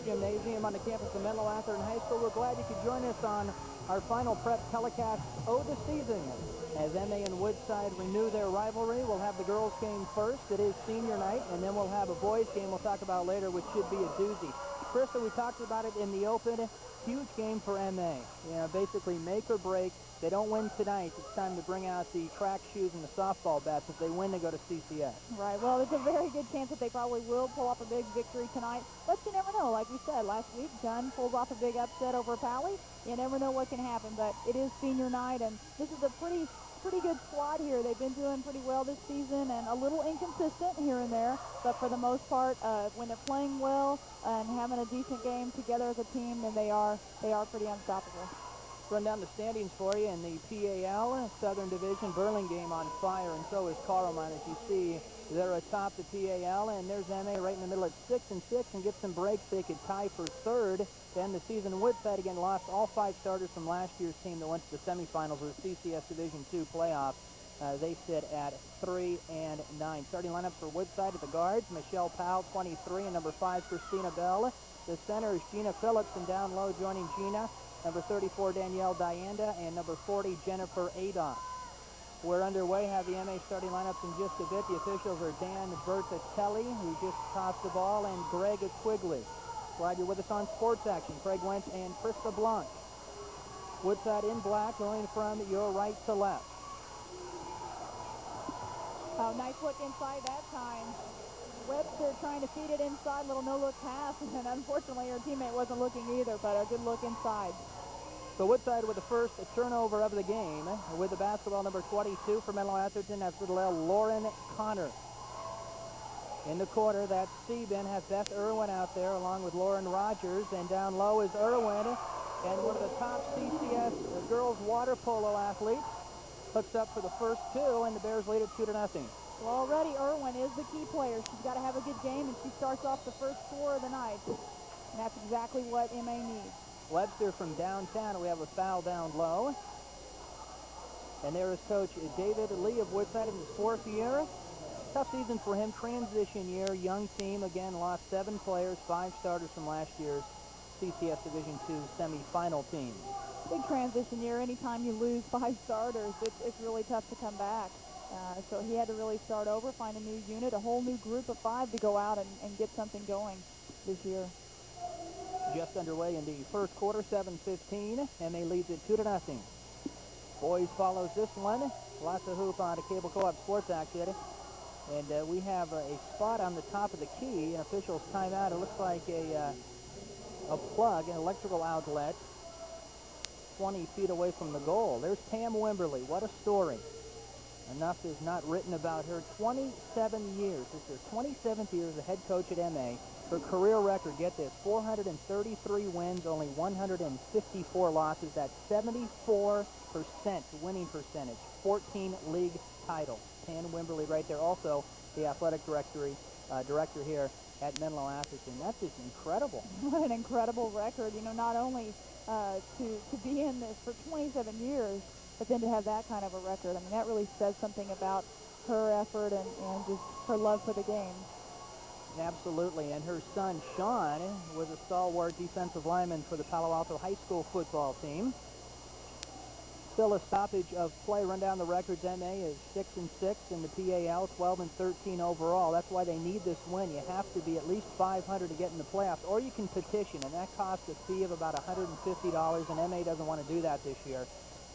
Gymnasium on the campus of Menlo Atherton High School. We're glad you could join us on our final prep telecast of the season. As MA and Woodside renew their rivalry, we'll have the girls' game first. It is senior night, and then we'll have a boys' game we'll talk about later, which should be a doozy. Krista, we talked about it in the open. Huge game for MA. Basically make or break. They don't win tonight, it's time to bring out the track shoes and the softball bats. If they win, they go to CCS. Right. Well, there's a very good chance that they probably will pull off a big victory tonight. But you never know. Like we said last week, Gunn pulls off a big upset over Pally. You never know what can happen. But it is senior night, and this is a pretty good squad here. They've been doing pretty well this season and a little inconsistent here and there. But for the most part, when they're playing well and having a decent game together as a team, then they are pretty unstoppable. Run down the standings for you in the PAL Southern Division. Burlingame on fire, and so is Carlmont. As you see, they're atop the PAL, and there's MA right in the middle at 6-6, and get some breaks. They could tie for third to end the season. Woodside again lost all 5 starters from last year's team that went to the semifinals of the CCS Division II playoffs. They sit at 3-9. Starting lineups for Woodside at the guards: Michelle Powell, 23, and number 5, Christina Bell. The center is Gina Phillips, and down low joining Gina, number 34, Danielle Dianda, and number 40, Jennifer Adolph. We're underway, have the MA starting lineups in just a bit. The officials are Dan Bertatelli, who just tossed the ball, and Greg Quigley. Glad you're with us on Sports Action. Craig Lynch and Krista Blanc. Woodside in black, going from your right to left. Oh, nice look inside that time. Webster trying to feed it inside, little no-look pass, and unfortunately her teammate wasn't looking either, but a good look inside. So Woodside with the first turnover of the game. With the basketball, number 22 for Menlo Atherton, that's little Lauren Connor. In the corner, that's Sieben, has Beth Irwin out there along with Lauren Rogers, and down low is Irwin, and one of the top CCS girls water polo athletes hooks up for the first 2, and the Bears lead it 2-0. Well, already Irwin is the key player. She's got to have a good game, and she starts off the first 4 of the night, and that's exactly what MA needs. Webster from downtown. We have a foul down low. And there is Coach David Lee of Woodside in his 4th year. Tough season for him. Transition year. Young team. Again, lost 7 players, 5 starters from last year's CCS Division II semifinal team. Big transition year. Anytime you lose 5 starters, it's really tough to come back. So he had to really start over, find a new unit, a whole new group of 5 to go out and get something going this year. Just underway in the first quarter, 7:15. MA leads it 2-0. Boys follows this one. Lots of hoop on a Cable Co-op Sports Action. And we have a spot on the top of the key, an official's timeout. It looks like a plug, an electrical outlet, 20 feet away from the goal. There's Pam Wimberly. What a story. Enough is not written about her. 27 years. This is her 27th year as a head coach at MA. Her career record, get this, 433 wins, only 154 losses. That's 74% winning percentage. 14 league titles. Pam Wimberly right there. Also the athletic director here at Menlo Atherton. That's just incredible. What an incredible record. You know, not only to be in this for 27 years, but then to have that kind of a record. I mean, that really says something about her effort and just her love for the game. Absolutely, and her son, Sean, was a stalwart defensive lineman for the Palo Alto High School football team. Still a stoppage of play. Run down the records. MA is 6-6 in the PAL, 12-13 overall. That's why they need this win. You have to be at least 500 to get in the playoffs, or you can petition, and that costs a fee of about $150, and MA doesn't want to do that this year.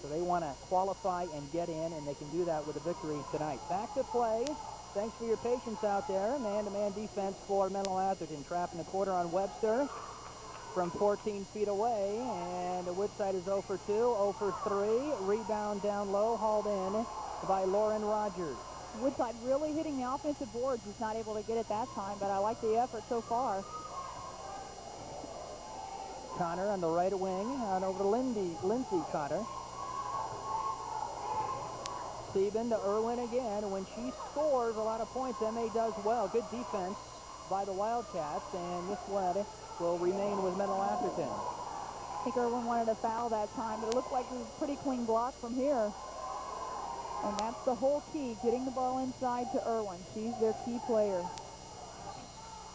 So they want to qualify and get in, and they can do that with a victory tonight. Back to play. Thanks for your patience out there. Man-to-man defense for Menlo Atherton. Trapping the quarter on Webster from 14 feet away. And Woodside is 0 for 2, 0 for 3. Rebound down low, hauled in by Lauren Rogers. Woodside really hitting the offensive boards. He's not able to get it that time, but I like the effort so far. Connor on the right wing, on over to Lindsay Connor. Sieben to Irwin again. When she scores a lot of points, MA does well. Good defense by the Wildcats, and this one will remain with Menlo Atherton. I think Irwin wanted a foul that time, but it looked like it was a pretty clean block from here. And that's the whole key, getting the ball inside to Irwin. She's their key player.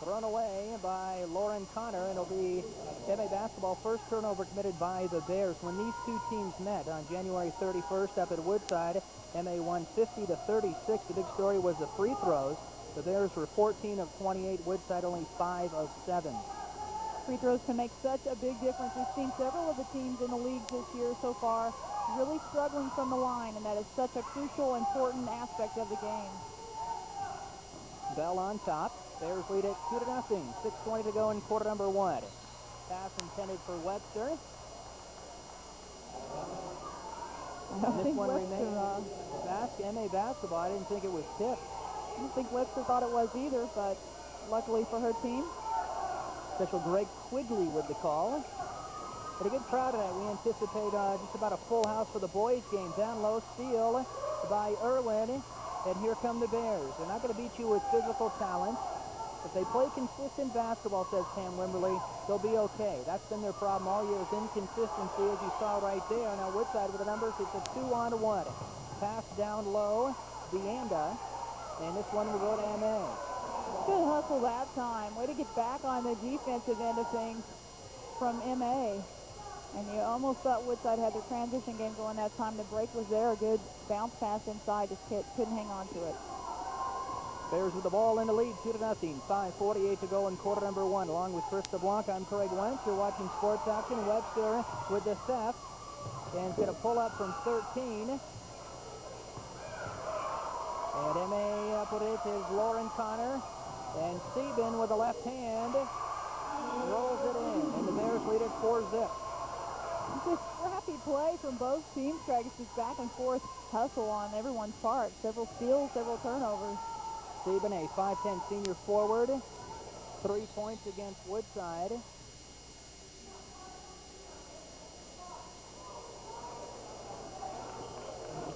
thrown away by Lauren Connor, and it'll be MA basketball first turnover committed by the Bears. When these two teams met on January 31st up at Woodside, MA won 50-36. The big story was the free throws. The Bears were 14 of 28, Woodside only 5 of 7. Free throws can make such a big difference. We've seen several of the teams in the league this year so far really struggling from the line, and that is such a crucial, important aspect of the game. Bell on top. Bears lead it 2-0. 6:20 to go in quarter number 1. Pass intended for Webster. And this one remains MA basketball. I didn't think it was tipped. I don't think Webster thought it was either, but luckily for her team. Official Greg Quigley with the call. But a good crowd tonight. We anticipate just about a full house for the boys game. Down low, steal by Irwin. And here come the Bears. They're not going to beat you with physical talent. If they play consistent basketball, says Pam Wimberly, they'll be okay. That's been their problem all year, is inconsistency, as you saw right there. Now Woodside with the numbers, it's a 2-on-1. Pass down low, Deanda, and this one will go to MA. Good hustle that time. Way to get back on the defensive end of things from MA. And you almost thought Woodside had their transition game going that time. The break was there. A good bounce pass inside. Just couldn't hang on to it. Bears with the ball in the lead, 2-0. 5:48 to go in quarter number 1. Along with Chris LeBlanc, I'm Craig Wentz. You're watching Sports Action. Webster with the theft. And it's going to pull up from 13. And MA up with it is Lauren Connor. And Sieben with the left hand rolls it in. And the Bears lead it 4-0. Just scrappy play from both teams, Craig. It's just back and forth hustle on everyone's part. Several steals, several turnovers. Sieben, a 5'10" senior forward. 3 points against Woodside.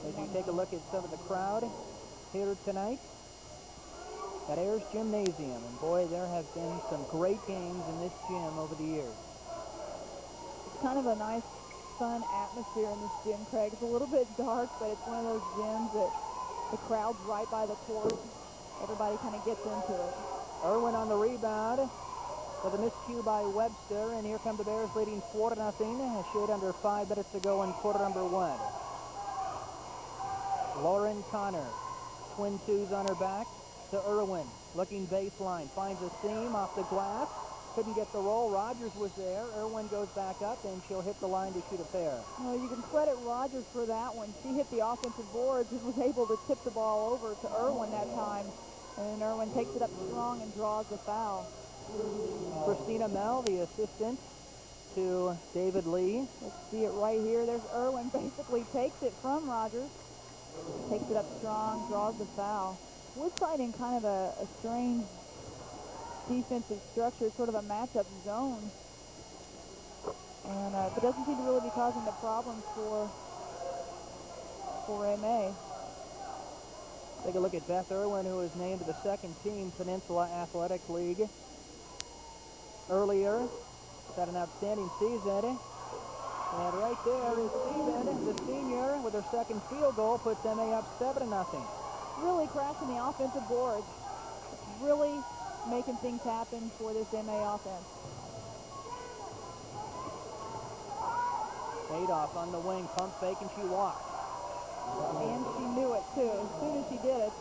As you take a look at some of the crowd here tonight at Ayers Gymnasium. And boy, there have been some great games in this gym over the years. It's kind of a nice, fun atmosphere in this gym, Craig. It's a little bit dark, but it's one of those gyms that the crowd's right by the court. Everybody kind of gets into it. Irwin on the rebound with a miscue by Webster, and here come the Bears leading 4-0. A shade under 5 minutes to go in quarter number 1. Lauren Connor, twin twos on her back to Irwin. Looking baseline, finds a seam off the glass. Couldn't get the roll. Rogers was there. Irwin goes back up, and she'll hit the line to shoot a pair. Well, you can credit Rogers for that one. She hit the offensive boards and was able to tip the ball over to Irwin that time. And Irwin takes it up strong and draws the foul. Christina Mell, the assistant to David Lee. Let's see it right here. There's Irwin basically takes it from Rogers. Takes it up strong, draws the foul. Woodside in kind of a strange defensive structure, sort of a matchup zone. And it doesn't seem to really be causing the problems for MA. Take a look at Beth Irwin, who was named to the second team Peninsula Athletic League earlier. She's had an outstanding season. And right there is Sieben, the senior, with her second field goal, puts MA up 7-0. Really crashing the offensive boards. Really making things happen for this MA offense. Adolph on the wing, pump fake, and she walks. And she knew it, too. As soon as she did it.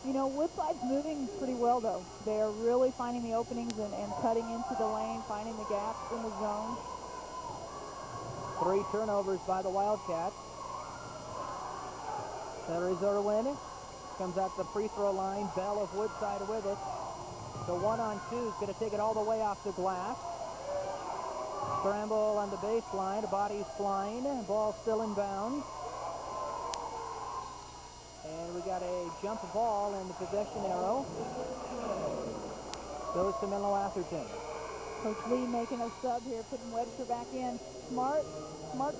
You know, Woodside's moving pretty well, though. They're really finding the openings and cutting into the lane, finding the gaps in the zone. 3 turnovers by the Wildcats. There is Irwin. Comes out to the free throw line. Bell of Woodside with it. The 1-on-2 is going to take it all the way off the glass. Scramble on the baseline. Body's flying. Ball still in bounds. And we got a jump ball, and the possession arrow goes to Menlo Atherton. Coach Lee making a sub here, putting Webster back in. Smart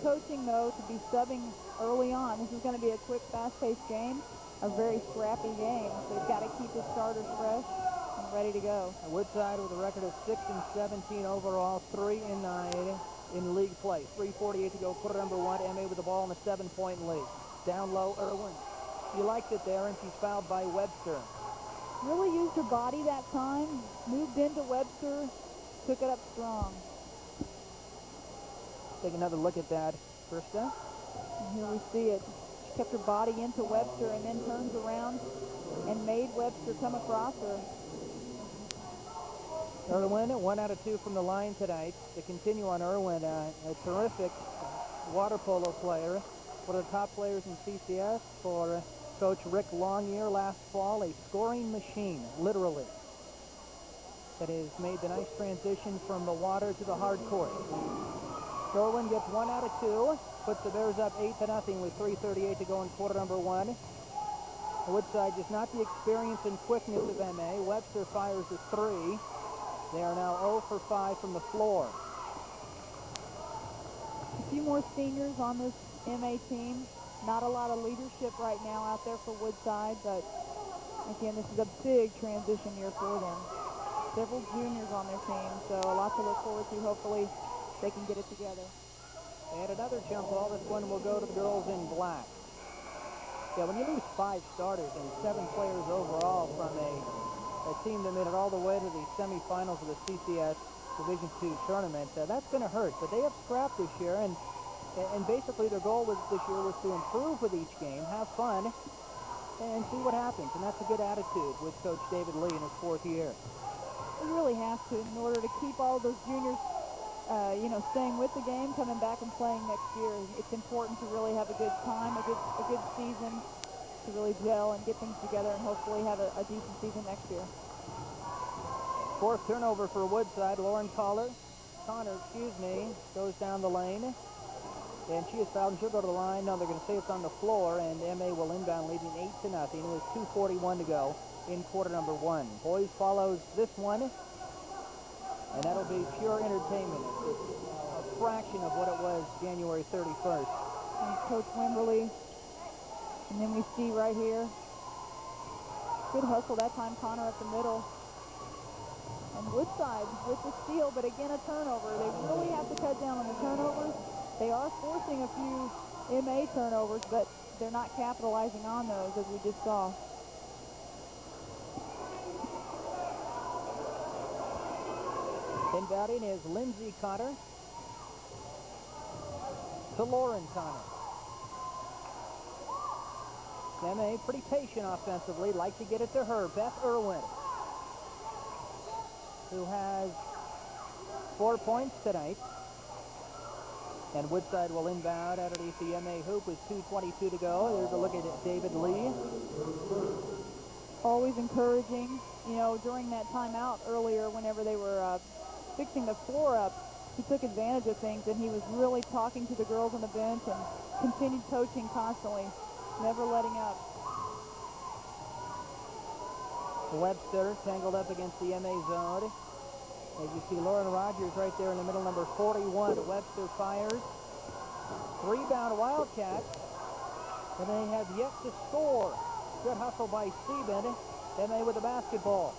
coaching, though, to be subbing early on. This is going to be a quick, fast-paced game, a very scrappy game. So he's got to keep his starters fresh and ready to go. Woodside with a record of 6-17 overall, 3-9 in league play. 3:48 to go, quarter number 1. MA with the ball in a 7-point lead. Down low, Irwin. She likes it there, and she's fouled by Webster. Really used her body that time, moved into Webster, took it up strong. Take another look at that, Krista. And here we see it. She kept her body into Webster and then turns around and made Webster come across her. Irwin, 1 out of 2 from the line tonight. To continue on Irwin, a terrific water polo player, one of the top players in CCS for Coach Rick Longyear last fall, a scoring machine, literally, that has made the nice transition from the water to the hard court. Irwin gets 1 out of 2, puts the Bears up 8-0 with 3:38 to go in quarter number 1. Woodside just not the experience and quickness of MA. Webster fires a 3. They are now 0 for 5 from the floor. A few more seniors on this MA team. Not a lot of leadership right now out there for Woodside, but again, this is a big transition year for them. Several juniors on their team, so a lot to look forward to. Hopefully they can get it together. And another jump ball. This one will go to the girls in black. Yeah, when you lose 5 starters and 7 players overall from a team that made it all the way to the semifinals of the CCS Division II tournament, that's going to hurt. But they have scrapped this year, and basically their goal this year was to improve with each game, have fun, and see what happens. And that's a good attitude with Coach David Lee in his 4th year. You really have to in order to keep all those juniors, staying with the game, coming back and playing next year. It's important to really have a good time, a good season, to really gel and get things together and hopefully have a decent season next year. 4th turnover for Woodside. Lauren Connor, goes down the lane. And she is fouled and she'll go to the line. No, they're going to say it's on the floor, and MA will inbound leading 8-0 with 2:41 to go in quarter number 1. Boys follows this one, and that'll be pure entertainment. It's a fraction of what it was January 31st. And Coach Wimberly. And then we see right here, good hustle that time, Connor up the middle. And Woodside with the steal, but again a turnover. They really have to cut down on the turnovers. They are forcing a few MA turnovers, but they're not capitalizing on those, as we just saw. Inbounding is Lindsay Connor to Lauren Connor. MA pretty patient offensively, like to get it to her. Beth Irwin, who has 4 points tonight. And Woodside will inbound underneath the MA hoop with 2:22 to go. There's a look at David Lee. Always encouraging. During that timeout earlier, whenever they were fixing the floor up, he took advantage of things, and he was really talking to the girls on the bench and continued coaching constantly, never letting up. Webster tangled up against the MA zone. As you see, Lauren Rogers right there in the middle, number 41. Webster fires. Rebound Wildcats. And they have yet to score. Good hustle by Sieben. MA with the basketball.